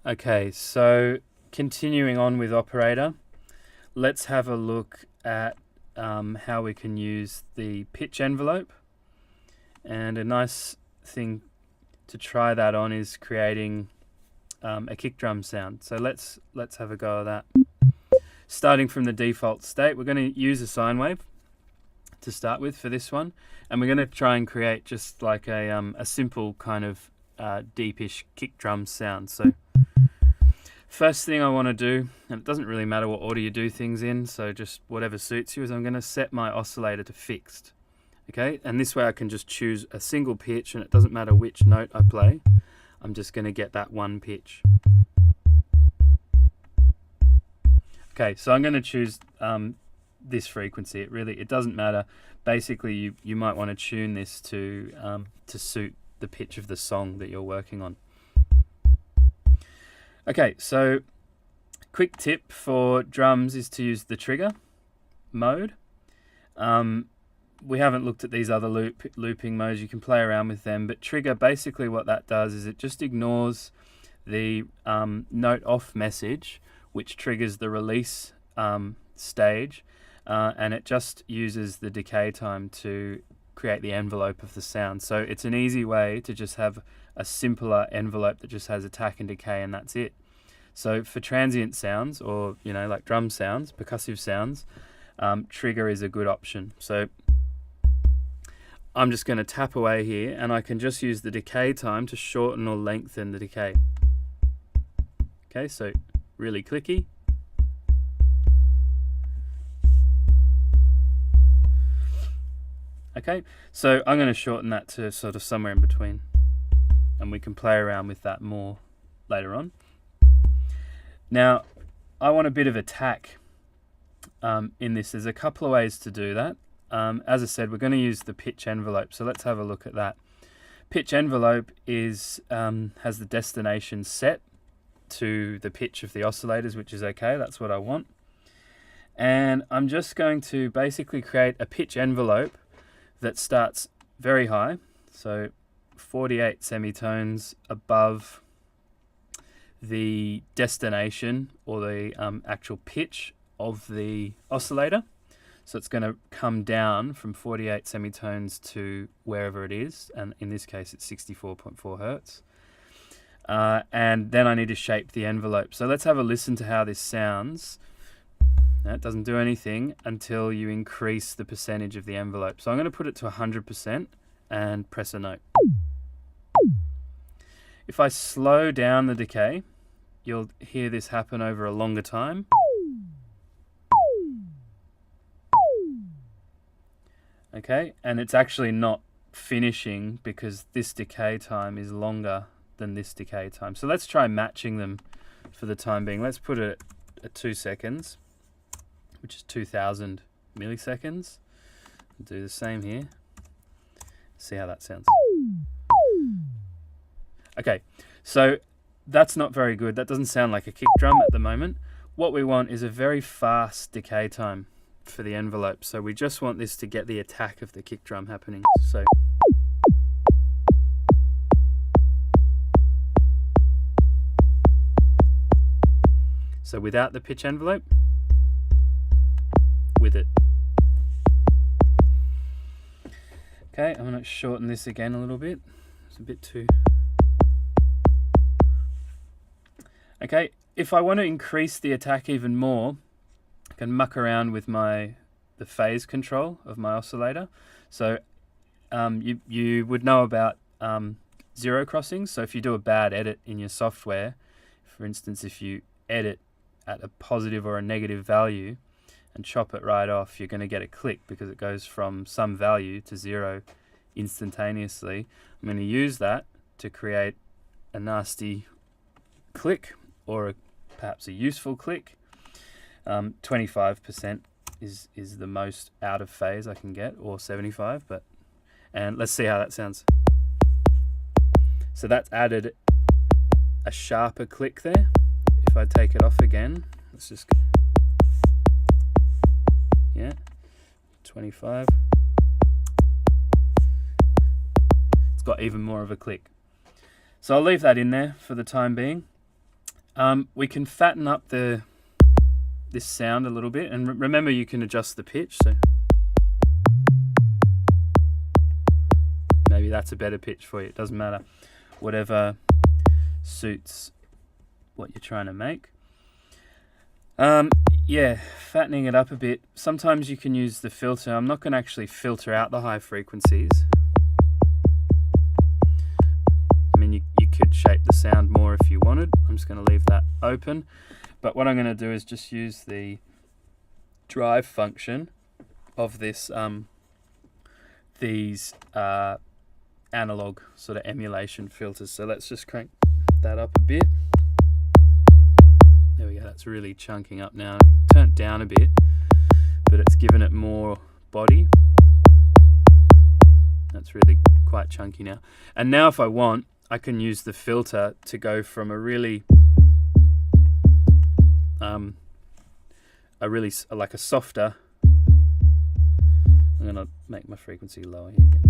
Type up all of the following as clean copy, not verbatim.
Okay, so continuing on with operator, let's have a look at how we can use the pitch envelope. And a nice thing to try that on is creating a kick drum sound. So let's have a go at that. Starting from the default state, we're going to use a sine wave to start with for this one, and we're going to try and create just like a simple kind of deepish kick drum sound. So first thing I want to do, and it doesn't really matter what order you do things in, so just whatever suits you, is I'm going to set my oscillator to fixed. Okay, and this way I can just choose a single pitch, and it doesn't matter which note I play, I'm just going to get that one pitch. Okay, so I'm going to choose this frequency. It doesn't matter. Basically, you might want to tune this to suit the pitch of the song that you're working on. Okay, so quick tip for drums is to use the trigger mode. We haven't looked at these other looping modes. You can play around with them, but trigger, basically what that does is it just ignores the note off message, which triggers the release stage, and it just uses the decay time to create the envelope of the sound. So it's an easy way to just have a simpler envelope that just has attack and decay, and that's it. So for transient sounds, or like drum sounds, percussive sounds, trigger is a good option. So I'm just going to tap away here, and I can just use the decay time to shorten or lengthen the decay. Okay, so really clicky. Okay, so I'm going to shorten that to sort of somewhere in between, and we can play around with that more later on. Now, I want a bit of attack in this. There's a couple of ways to do that. As I said, we're going to use the pitch envelope, so let's have a look at that. Pitch envelope has the destination set to the pitch of the oscillators, which is okay, that's what I want. And I'm just going to basically create a pitch envelope that starts very high, so 48 semitones above the destination, or the actual pitch of the oscillator. So it's going to come down from 48 semitones to wherever it is, and in this case it's 64.4 hertz. And then I need to shape the envelope. So let's have a listen to how this sounds. Now, it doesn't do anything until you increase the percentage of the envelope. So I'm going to put it to 100% and press a note. If I slow down the decay, you'll hear this happen over a longer time. Okay, and it's actually not finishing because this decay time is longer than this decay time. So let's try matching them for the time being. Let's put it at 2 seconds, which is 2000 milliseconds. I'll do the same here. See how that sounds. Okay, so that's not very good. That doesn't sound like a kick drum at the moment. What we want is a very fast decay time for the envelope. So we just want this to get the attack of the kick drum happening. So without the pitch envelope, with it. Okay, I'm going to shorten this again a little bit. It's a bit too... Okay, if I want to increase the attack even more, I can muck around with the phase control of my oscillator. So you would know about zero crossings. So if you do a bad edit in your software, for instance, if you edit at a positive or a negative value and chop it right off, you're going to get a click because it goes from some value to zero instantaneously. I'm going to use that to create a nasty click, or perhaps a useful click. 25% is the most out of phase I can get, or 75, and let's see how that sounds. So that's added a sharper click there. If I take it off again, let's just, 25. It's got even more of a click. So I'll leave that in there for the time being. We can fatten up this sound a little bit, and remember you can adjust the pitch, so maybe that's a better pitch for you. It doesn't matter, whatever suits what you're trying to make. Yeah, fattening it up a bit. Sometimes you can use the filter. I'm not going to actually filter out the high frequencies. I mean, you could shape the sound more if you wanted. I'm just going to leave that open. But what I'm going to do is just use the drive function of this these analog sort of emulation filters. So let's just crank that up a bit. There we go, that's really chunking up now. Turn it down a bit, but it's given it more body. That's really quite chunky now. And now if I want, I can use the filter to go from a really like a softer. I'm gonna make my frequency lower here again.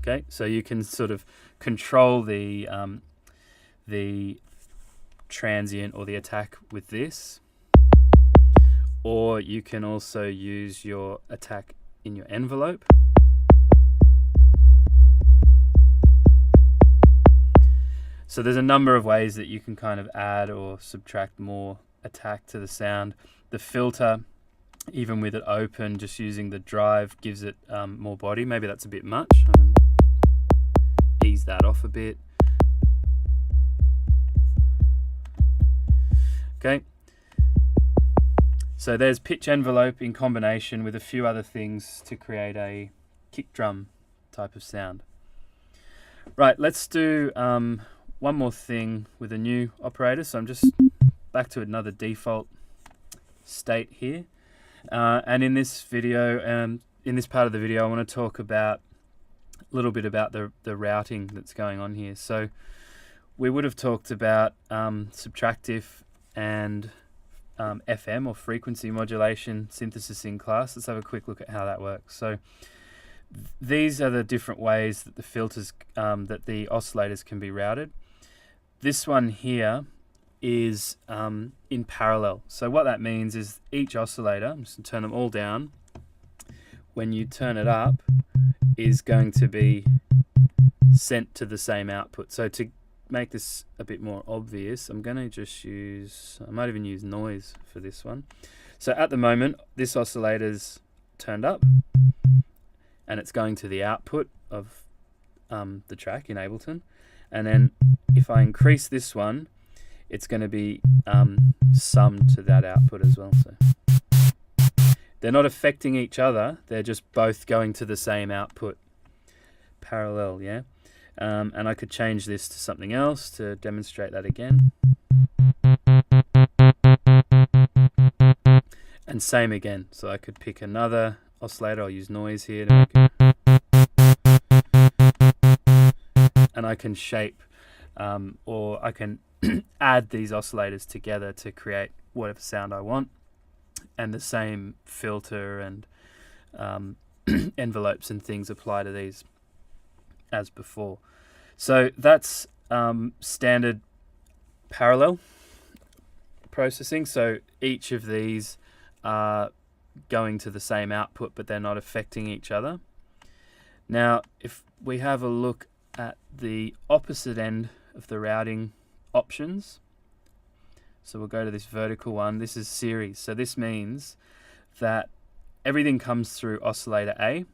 Okay, so you can sort of control the transient or the attack with this, or you can also use your attack in your envelope. So there's a number of ways that you can kind of add or subtract more attack to the sound. The filter, even with it open, just using the drive gives it more body. Maybe that's a bit much. I'm going to ease that off a bit. Okay. So there's pitch envelope in combination with a few other things to create a kick drum type of sound. Right, let's do one more thing with a new operator. So I'm just back to another default state here. And in this video, in this part of the video, I want to talk about a little bit about the routing that's going on here. So we would have talked about subtractive and FM or frequency modulation synthesis in class. Let's have a quick look at how that works. So these are the different ways that the filters, that the oscillators can be routed. This one here is in parallel. So what that means is each oscillator, I'm just going to turn them all down, when you turn it up, is going to be sent to the same output. So to make this a bit more obvious, I'm going to just use, I might even use noise for this one. So at the moment, this oscillator's turned up, and it's going to the output of the track in Ableton. And then if I increase this one, it's going to be summed to that output as well. So they're not affecting each other, they're just both going to the same output. Parallel, yeah? And I could change this to something else to demonstrate that again. And same again. So I could pick another oscillator, I'll use noise here to make it. And I can shape, or I can add these oscillators together to create whatever sound I want. And the same filter and envelopes and things apply to these as before. So that's standard parallel processing. So each of these are going to the same output, but they're not affecting each other. Now, if we have a look at the opposite end of the routing options, so we'll go to this vertical one. This is series. So this means that everything comes through oscillator A.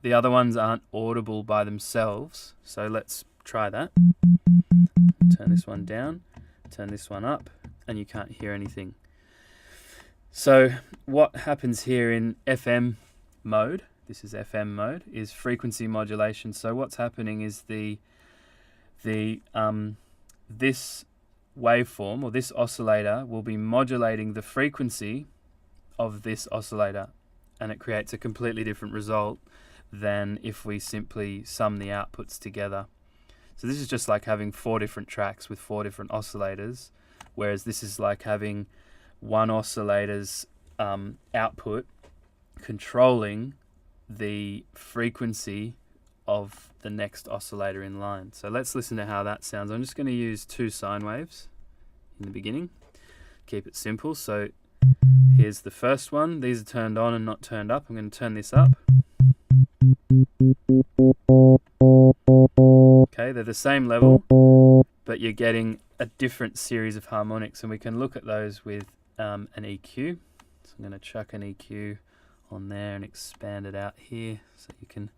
The other ones aren't audible by themselves. So let's try that. Turn this one down, turn this one up, and you can't hear anything. So what happens here in FM mode, this is FM mode, is frequency modulation. So what's happening is this waveform, or this oscillator, will be modulating the frequency of this oscillator, and it creates a completely different result than if we simply sum the outputs together. So this is just like having 4 different tracks with 4 different oscillators, whereas this is like having one oscillator's output controlling the frequency of the next oscillator in line. So let's listen to how that sounds. I'm just going to use 2 sine waves in the beginning. Keep it simple. So here's the first one. These are turned on and not turned up. I'm going to turn this up. Okay, they're the same level, but you're getting a different series of harmonics, and we can look at those with an EQ. So I'm going to chuck an EQ on there and expand it out here so you can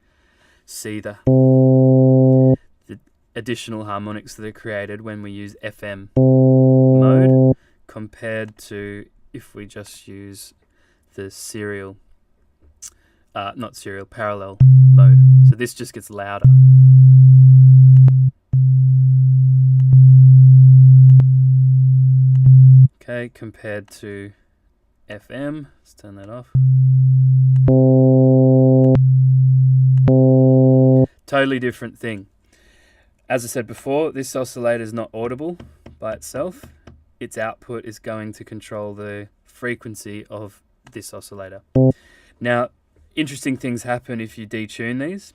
see the additional harmonics that are created when we use FM mode compared to if we just use the parallel mode. So this just gets louder. Okay, compared to FM, let's turn that off. Totally different thing. As I said before, this oscillator is not audible by itself. Its output is going to control the frequency of this oscillator. Now, interesting things happen if you detune these.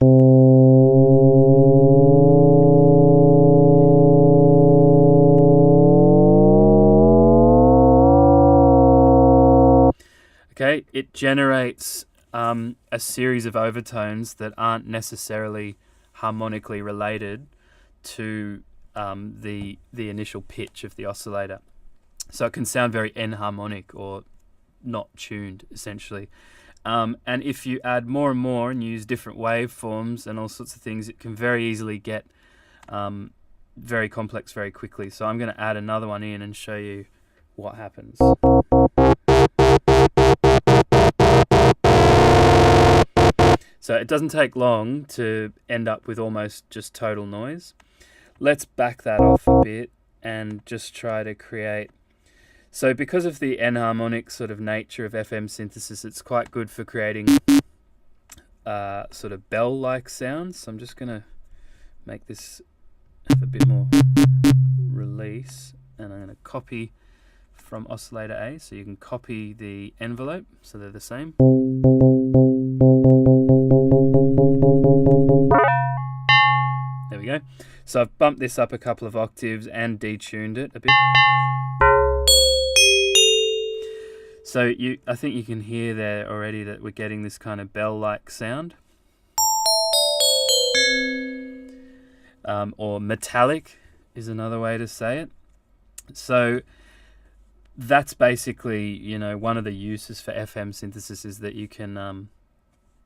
Okay, it generates a series of overtones that aren't necessarily harmonically related to the initial pitch of the oscillator. So it can sound very enharmonic or not tuned, essentially. And if you add more and more and use different waveforms and all sorts of things, it can very easily get very complex very quickly. So I'm going to add another one in and show you what happens. So it doesn't take long to end up with almost just total noise. Let's back that off a bit and just try to create. So because of the enharmonic sort of nature of FM synthesis, it's quite good for creating sort of bell-like sounds. So I'm just going to make this have a bit more release, and I'm going to copy from oscillator A. So you can copy the envelope, so they're the same. There we go. So I've bumped this up a couple of octaves and detuned it a bit. So I think you can hear there already that we're getting this kind of bell-like sound. Or metallic is another way to say it. So that's basically, one of the uses for FM synthesis is that you can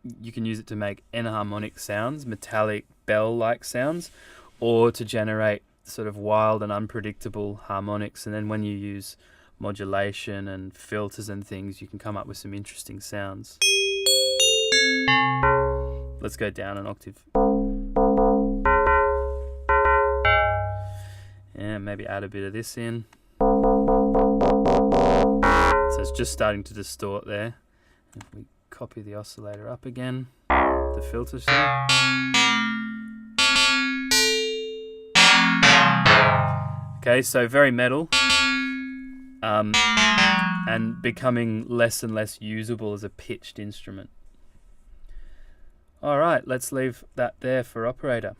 use it to make enharmonic sounds, metallic bell-like sounds, or to generate sort of wild and unpredictable harmonics. And then when you use modulation and filters and things, you can come up with some interesting sounds. Let's go down an octave. And maybe add a bit of this in. So it's just starting to distort there. If we copy the oscillator up again, the filter there. Okay, so very metal, and becoming less and less usable as a pitched instrument. All right, let's leave that there for operator.